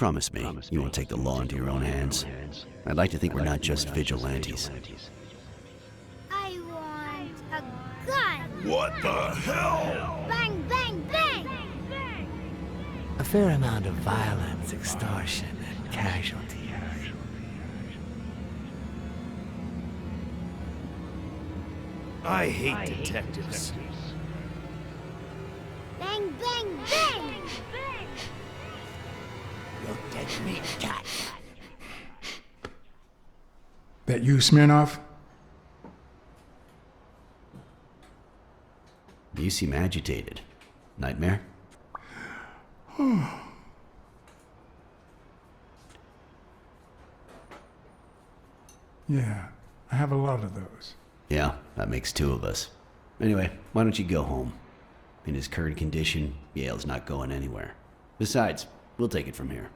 Promise me you won't take the law into your own hands. I'd like to think we're not just vigilantes. I want a gun! What the hell? Bang, bang, bang! A fair amount of violence, extortion, and casualties. I hate detectives. Bang, bang, bang! You'll take me, cat. That you, Smirnoff? You seem agitated. Nightmare? Yeah, I have a lot of those. Yeah, that makes two of us. Anyway, why don't you go home? In his current condition, Yale's not going anywhere. Besides, we'll take it from here.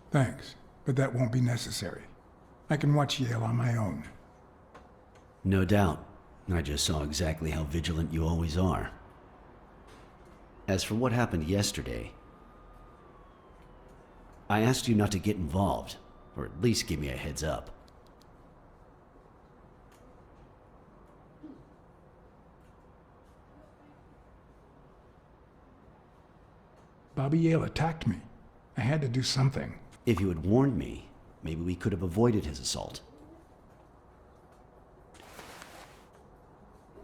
Thanks, but that won't be necessary. I can watch Yale on my own. No doubt. I just saw exactly how vigilant you always are. As for what happened yesterday, I asked you not to get involved, or at least give me a heads up. Bobby Yale attacked me. I had to do something. If you had warned me, maybe we could have avoided his assault.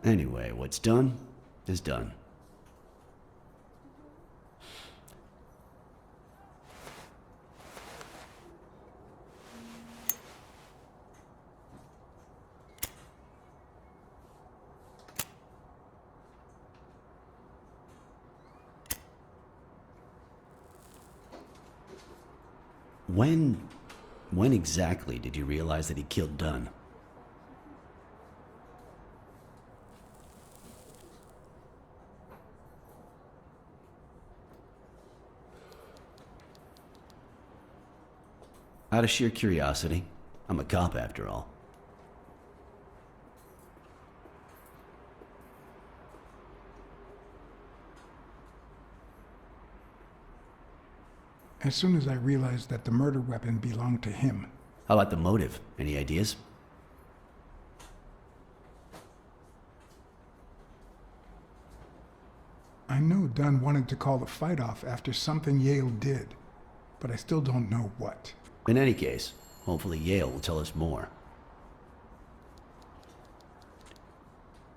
Anyway, what's done is done. When exactly did you realize that he killed Dunn? Out of sheer curiosity. I'm a cop after all. As soon as I realized that the murder weapon belonged to him. How about the motive? Any ideas? I know Dunn wanted to call the fight off after something Yale did, but I still don't know what. In any case, hopefully Yale will tell us more.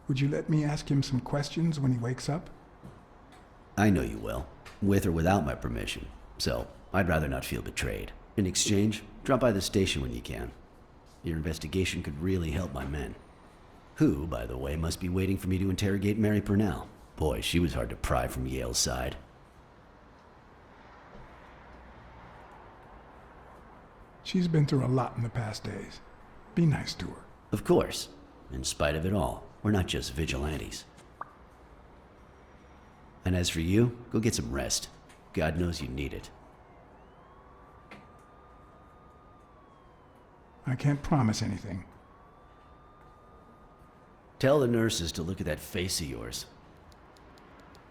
Would you let me ask him some questions when he wakes up? I know you will, with or without my permission, so I'd rather not feel betrayed. In exchange, drop by the station when you can. Your investigation could really help my men. Who, by the way, must be waiting for me to interrogate Mary Purnell. Boy, she was hard to pry from Yale's side. She's been through a lot in the past days. Be nice to her. Of course. In spite of it all, we're not just vigilantes. And as for you, go get some rest. God knows you need it. I can't promise anything. Tell the nurses to look at that face of yours.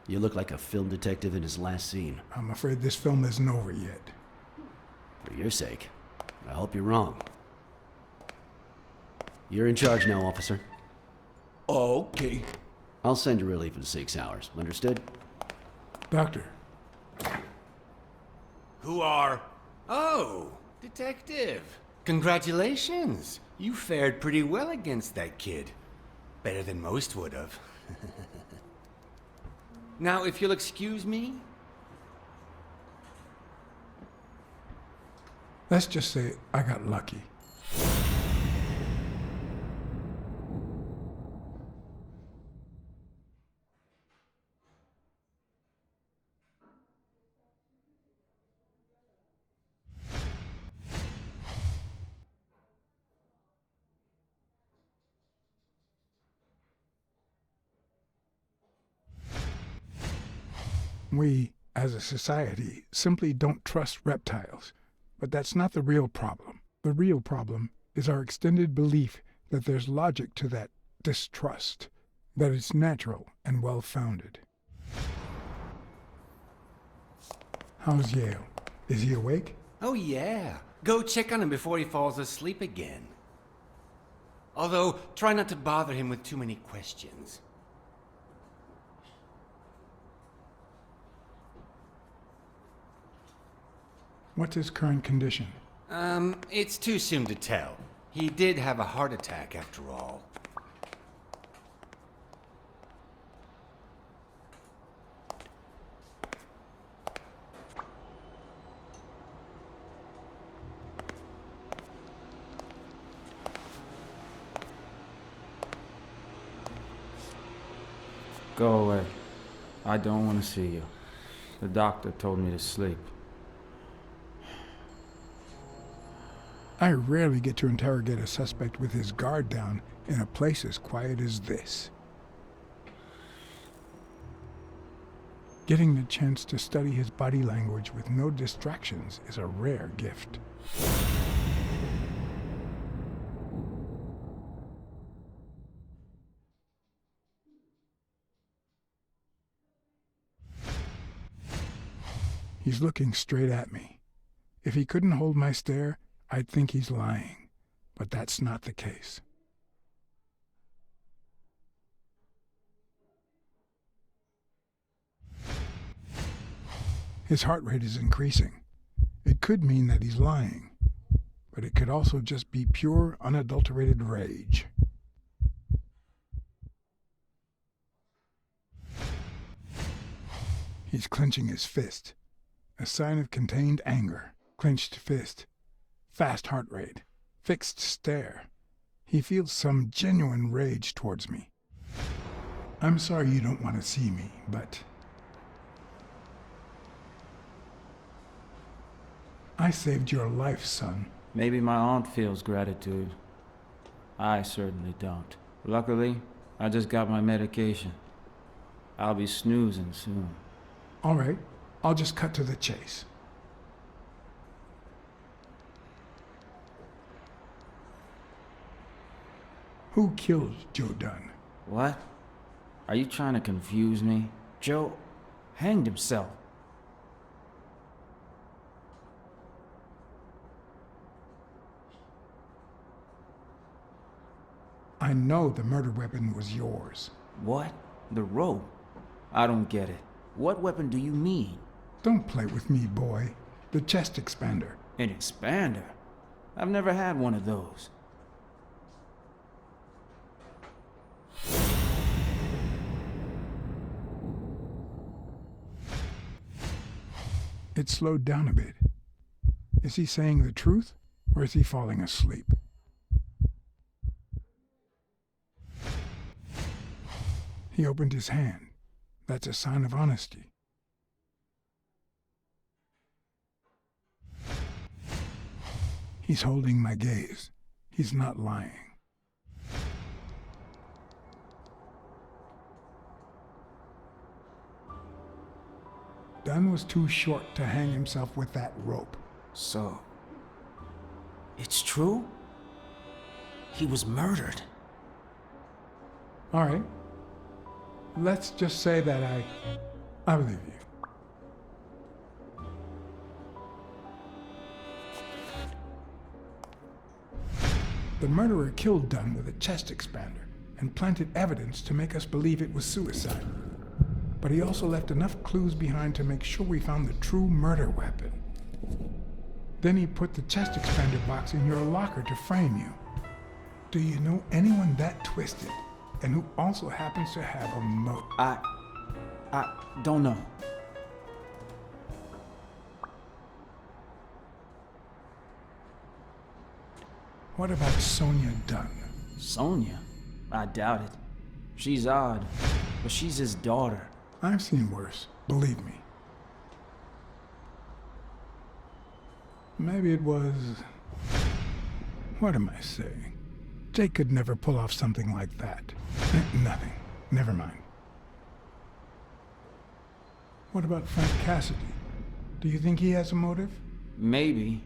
You look like a film detective in his last scene. I'm afraid this film isn't over yet. For your sake, I hope you're wrong. You're in charge now, officer. Okay. I'll send you relief in 6 hours. Understood? Doctor, Who are... Oh, detective. Congratulations. You fared pretty well against that kid. Better than most would have. Now, if you'll excuse me... let's just say I got lucky. We, as a society, simply don't trust reptiles. But that's not the real problem. The real problem is our extended belief that there's logic to that distrust, that it's natural and well-founded. How's Yale? Is he awake? Oh, yeah. Go check on him before he falls asleep again. Although, try not to bother him with too many questions. What's his current condition? It's too soon to tell. He did have a heart attack after all. Go away. I don't want to see you. The doctor told me to sleep. I rarely get to interrogate a suspect with his guard down in a place as quiet as this. Getting the chance to study his body language with no distractions is a rare gift. He's looking straight at me. If he couldn't hold my stare, I'd think he's lying, but that's not the case. His heart rate is increasing. It could mean that he's lying, but it could also just be pure, unadulterated rage. He's clenching his fist, a sign of contained anger. Clenched fist, fast heart rate, fixed stare. He feels some genuine rage towards me. I'm sorry you don't want to see me, but I saved your life, son. Maybe my aunt feels gratitude. I certainly don't. Luckily, I just got my medication. I'll be snoozing soon. All right, I'll just cut to the chase. Who killed Joe Dunn? What? Are you trying to confuse me? Joe hanged himself. I know the murder weapon was yours. What? The rope? I don't get it. What weapon do you mean? Don't play with me, boy. The chest expander. An expander? I've never had one of those. It slowed down a bit. Is he saying the truth, or is he falling asleep? He opened his hand. That's a sign of honesty. He's holding my gaze. He's not lying. Dunn was too short to hang himself with that rope. So, it's true? He was murdered. All right. Let's just say that I believe you. The murderer killed Dunn with a chest expander and planted evidence to make us believe it was suicide. But he also left enough clues behind to make sure we found the true murder weapon. Then he put the chest expander box in your locker to frame you. Do you know anyone that twisted and who also happens to have a motive? I don't know. What about Sonia Dunn? Sonia? I doubt it. She's odd, but she's his daughter. I've seen worse, believe me. Maybe it was... What am I saying? Jake could never pull off something like that. Nothing. Never mind. What about Frank Cassidy? Do you think he has a motive? Maybe.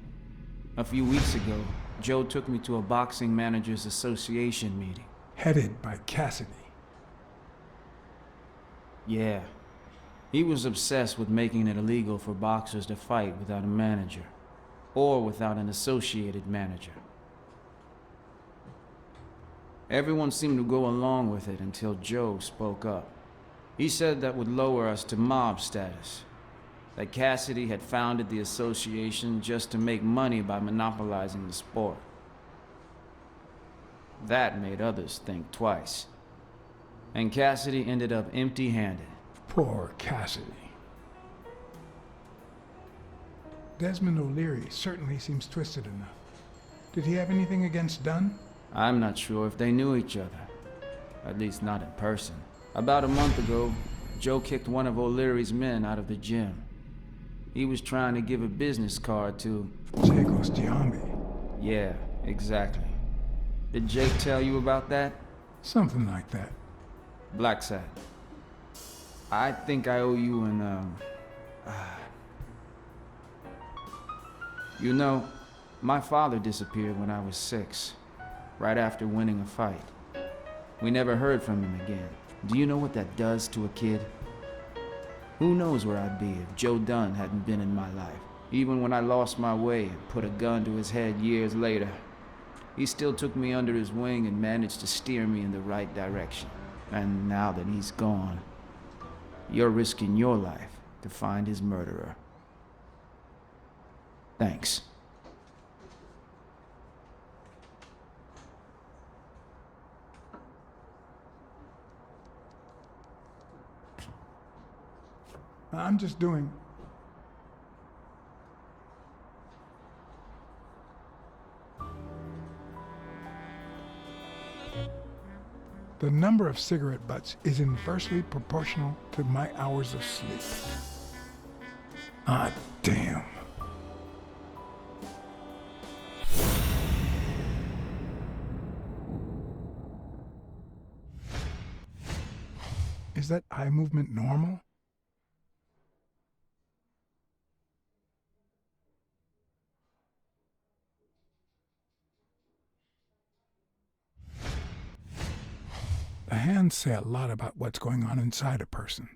A few weeks ago, Joe took me to a boxing managers association meeting. Headed by Cassidy. Yeah. He was obsessed with making it illegal for boxers to fight without a manager, or without an associated manager. Everyone seemed to go along with it until Joe spoke up. He said that would lower us to mob status, that Cassidy had founded the association just to make money by monopolizing the sport. That made others think twice. And Cassidy ended up empty-handed. Poor Cassidy. Desmond O'Leary certainly seems twisted enough. Did he have anything against Dunn? I'm not sure if they knew each other. At least not in person. About a month ago, Joe kicked one of O'Leary's men out of the gym. He was trying to give a business card to... Jagos Giambi. Yeah, exactly. Did Jake tell you about that? Something like that. Blacksad. I think I owe you an, You know, my father disappeared when I was 6, right after winning a fight. We never heard from him again. Do you know what that does to a kid? Who knows where I'd be if Joe Dunn hadn't been in my life. Even when I lost my way and put a gun to his head years later, he still took me under his wing and managed to steer me in the right direction. And now that he's gone, you're risking your life to find his murderer. Thanks. I'm just doing... The number of cigarette butts is inversely proportional to my hours of sleep. Ah, damn. Is that eye movement normal? The hands say a lot about what's going on inside a person.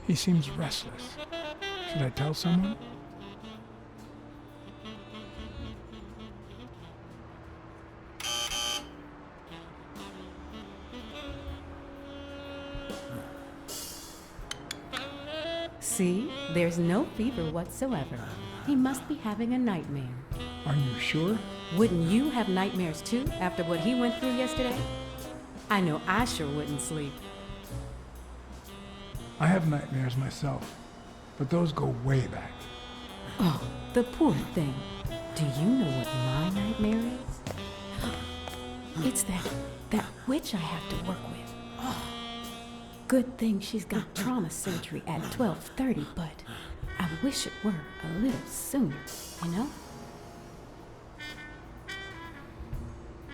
He seems restless. Should I tell someone? See, there's no fever whatsoever. He must be having a nightmare. Are you sure? Wouldn't you have nightmares too after what he went through yesterday? I know I sure wouldn't sleep. I have nightmares myself, but those go way back. Oh, the poor thing. Do you know what my nightmare is? It's that witch I have to work with. Good thing she's got trauma surgery at 12:30, but I wish it were a little sooner, you know?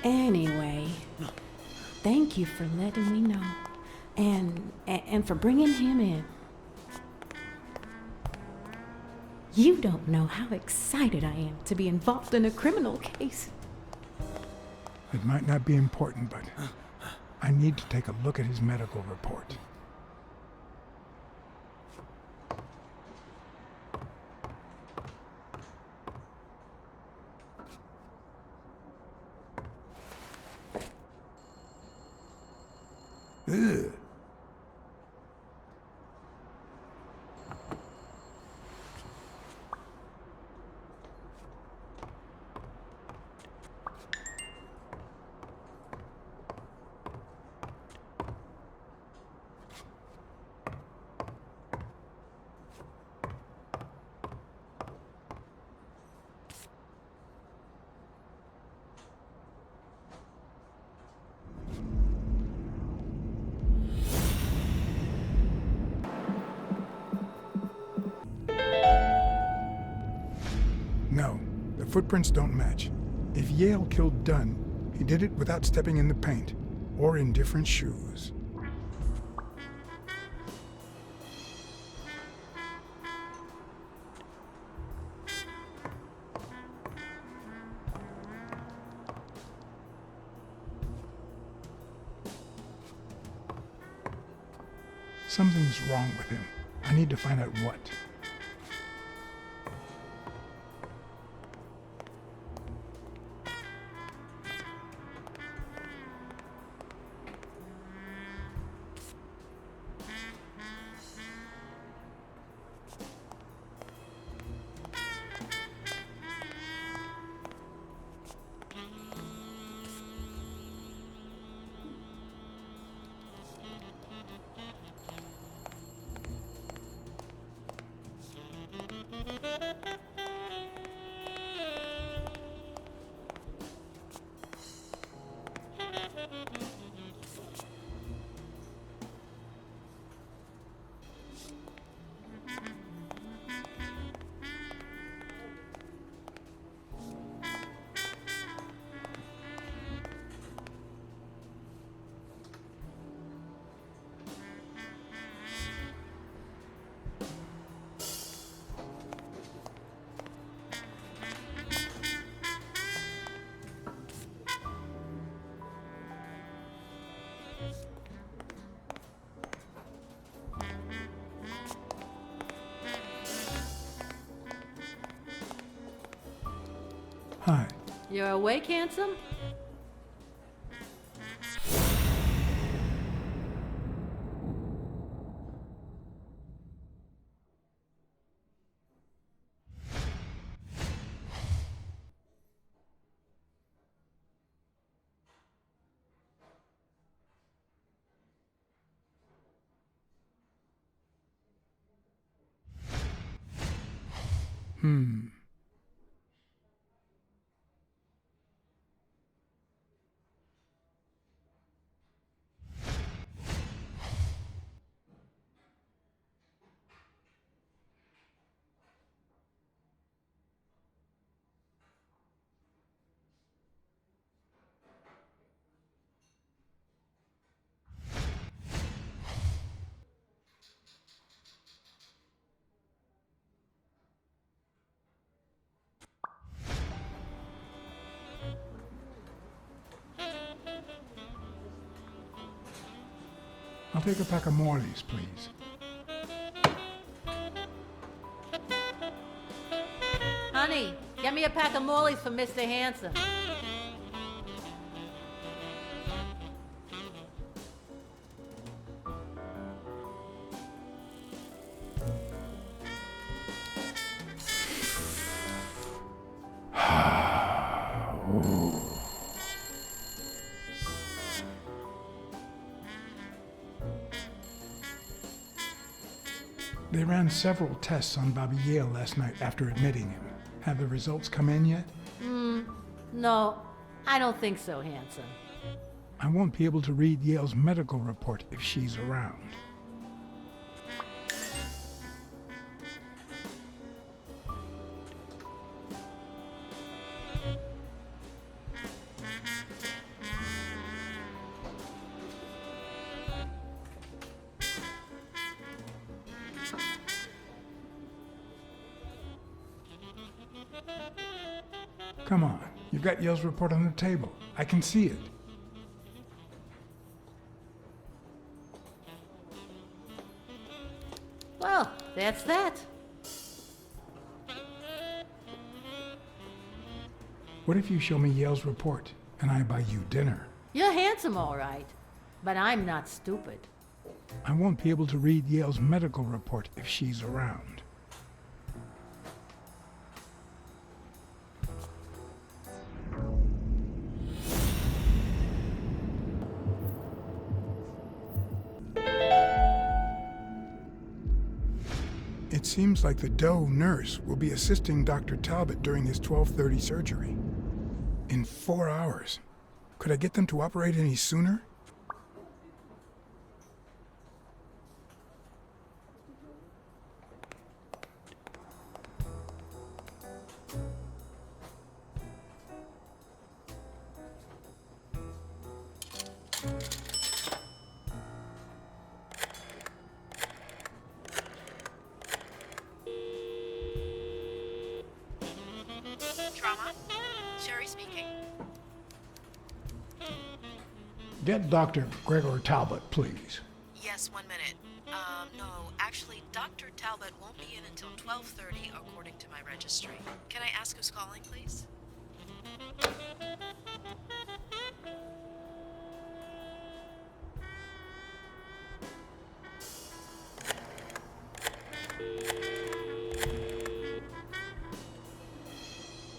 Anyway, thank you for letting me know, and for bringing him in. You don't know how excited I am to be involved in a criminal case. It might not be important, but I need to take a look at his medical report. Ugh. No, the footprints don't match. If Yale killed Dunn, he did it without stepping in the paint, or in different shoes. Something's wrong with him. I need to find out what. Hi. You're awake, handsome? I'll take a pack of Morley's, please. Honey, get me a pack of Morley's for Mr. Hanson. They ran several tests on Bobby Yale last night after admitting him. Have the results come in yet? No, I don't think so, Hanson. I won't be able to read Yale's medical report if she's around. Come on, you've got Yale's report on the table. I can see it. Well, that's that. What if you show me Yale's report and I buy you dinner? You're handsome, all right, but I'm not stupid. I won't be able to read Yale's medical report if she's around. It seems like the Doe nurse will be assisting Dr. Talbot during his 12:30 surgery. In 4 hours. Could I get them to operate any sooner? Trauma? Sherry speaking. Get Dr. Gregor Talbot, please. Yes, 1 minute. Dr. Talbot won't be in until 12:30 according to my registry. Can I ask who's calling, please?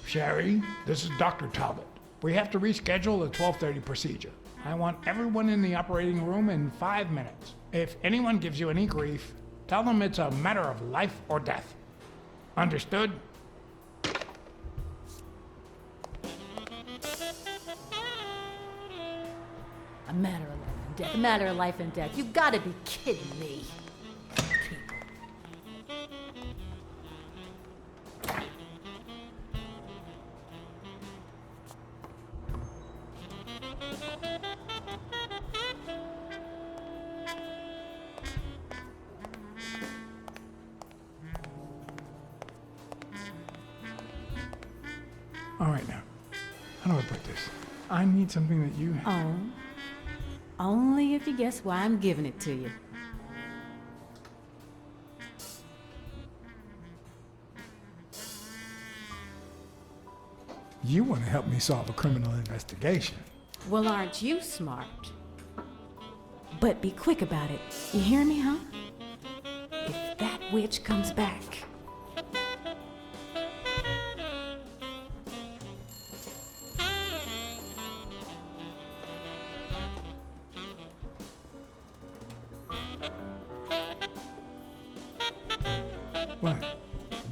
Sherry, this is Dr. Talbot. We have to reschedule the 12:30 procedure. I want everyone in the operating room in 5 minutes. If anyone gives you any grief, tell them it's a matter of life or death. Understood? A matter of life and death. A matter of life and death. You gotta be kidding me. All right now. How do I put this? I need something that you have. Oh. Only if you guess why I'm giving it to you. You want to help me solve a criminal investigation. Well, aren't you smart? But be quick about it. You hear me, huh? If that witch comes back.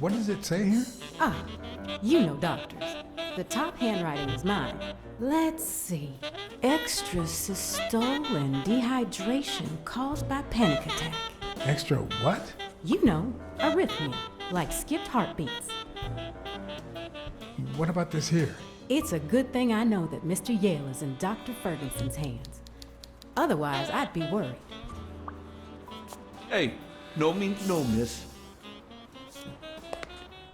What does it say here? Ah, you know doctors. The top handwriting is mine. Let's see. Extrasystole and dehydration caused by panic attack. Extra what? You know, arrhythmia, like skipped heartbeats. What about this here? It's a good thing I know that Mr. Yale is in Dr. Ferguson's hands. Otherwise, I'd be worried. Hey, no means no, miss.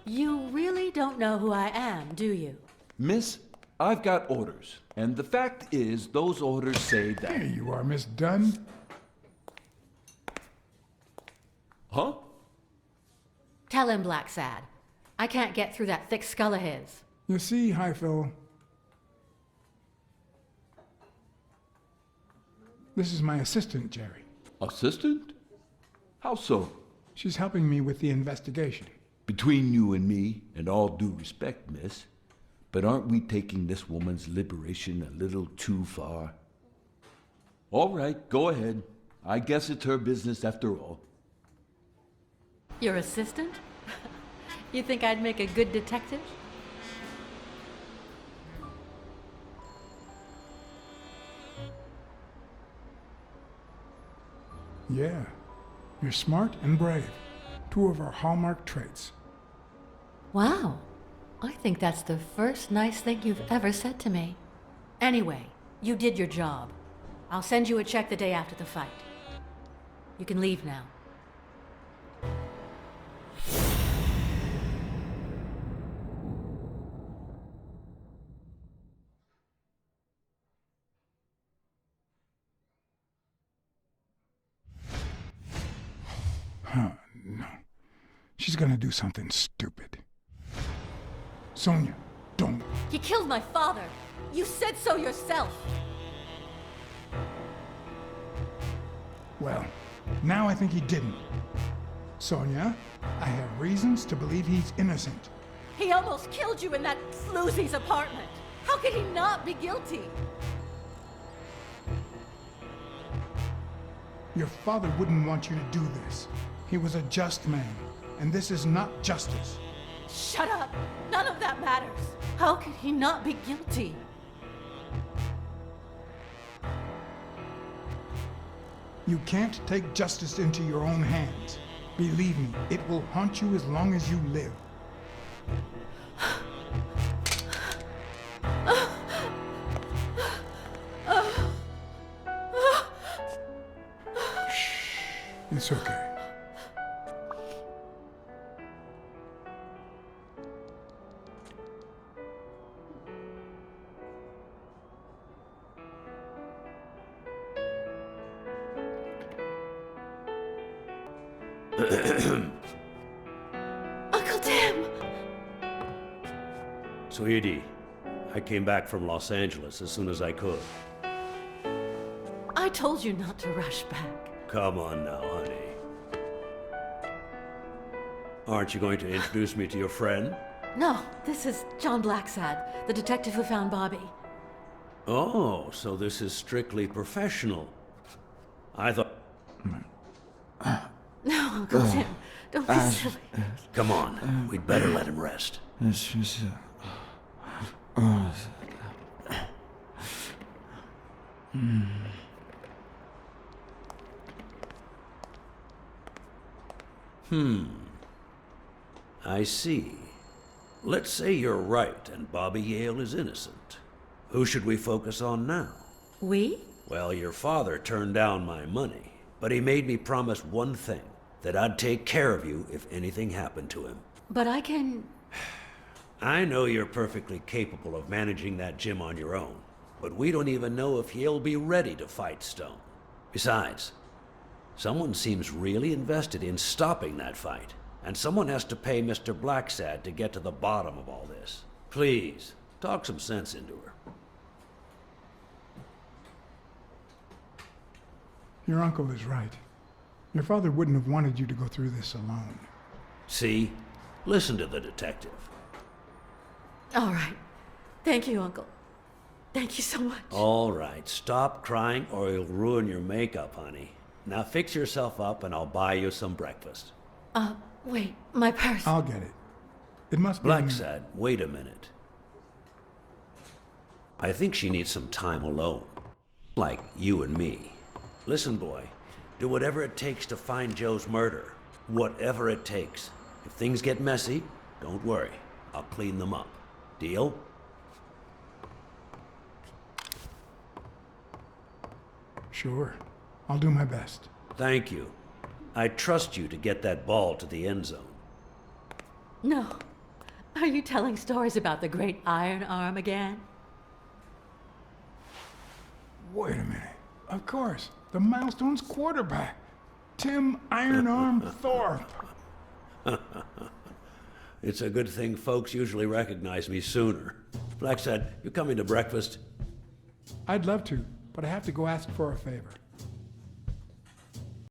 You really don't know who I am, do you? Miss, I've got orders. And the fact is, those orders say that... Here you are, Miss Dunn. Huh? Tell him, Blacksad. I can't get through that thick skull of his. You see, Highfill, this is my assistant, Jerry. Assistant? How so? She's helping me with the investigation. Between you and me, and all due respect, miss, but aren't we taking this woman's liberation a little too far? All right, go ahead. I guess it's her business after all. Your assistant? You think I'd make a good detective? Yeah, you're smart and brave. Two of our hallmark traits. Wow. I think that's the first nice thing you've ever said to me. Anyway, you did your job. I'll send you a check the day after the fight. You can leave now. Huh, no. She's gonna do something stupid. Sonia, don't. You killed my father. You said so yourself. Well, now I think he didn't. Sonia, I have reasons to believe he's innocent. He almost killed you in that floozy's apartment. How could he not be guilty? Your father wouldn't want you to do this. He was a just man, and this is not justice. Shut up! None of that matters. How could he not be guilty? You can't take justice into your own hands. Believe me, it will haunt you as long as you live. Shh. It's okay. Uncle Tim! Sweetie, I came back from Los Angeles as soon as I could. I told you not to rush back. Come on now, honey. Aren't you going to introduce me to your friend? No, this is John Blacksad, the detective who found Bobby. Oh, so this is strictly professional. I thought... No, Uncle Tim, don't be silly. Come on, we'd better let him rest. I see. Let's say you're right and Bobby Yale is innocent. Who should we focus on now? We? Well, your father turned down my money, but he made me promise one thing, that I'd take care of you if anything happened to him. But I can... I know you're perfectly capable of managing that gym on your own, but we don't even know if he'll be ready to fight Stone. Besides, someone seems really invested in stopping that fight, and someone has to pay Mr. Blacksad to get to the bottom of all this. Please, talk some sense into her. Your uncle is right. Your father wouldn't have wanted you to go through this alone. See? Listen to the detective. All right. Thank you, Uncle. Thank you so much. All right, stop crying or you'll ruin your makeup, honey. Now fix yourself up and I'll buy you some breakfast. Wait, my purse. I'll get it. It must be... Blacksad, wait a minute. I think she needs some time alone. Like you and me. Listen, boy. Do whatever it takes to find Joe's murder. Whatever it takes. If things get messy, don't worry. I'll clean them up. Deal? Sure. I'll do my best. Thank you. I trust you to get that ball to the end zone. No. Are you telling stories about the great iron arm again? Wait a minute. Of course. The Milestones quarterback. Tim Iron Arm Thorpe. It's a good thing folks usually recognize me sooner. Blacksad, you coming to breakfast? I'd love to, but I have to go ask for a favor.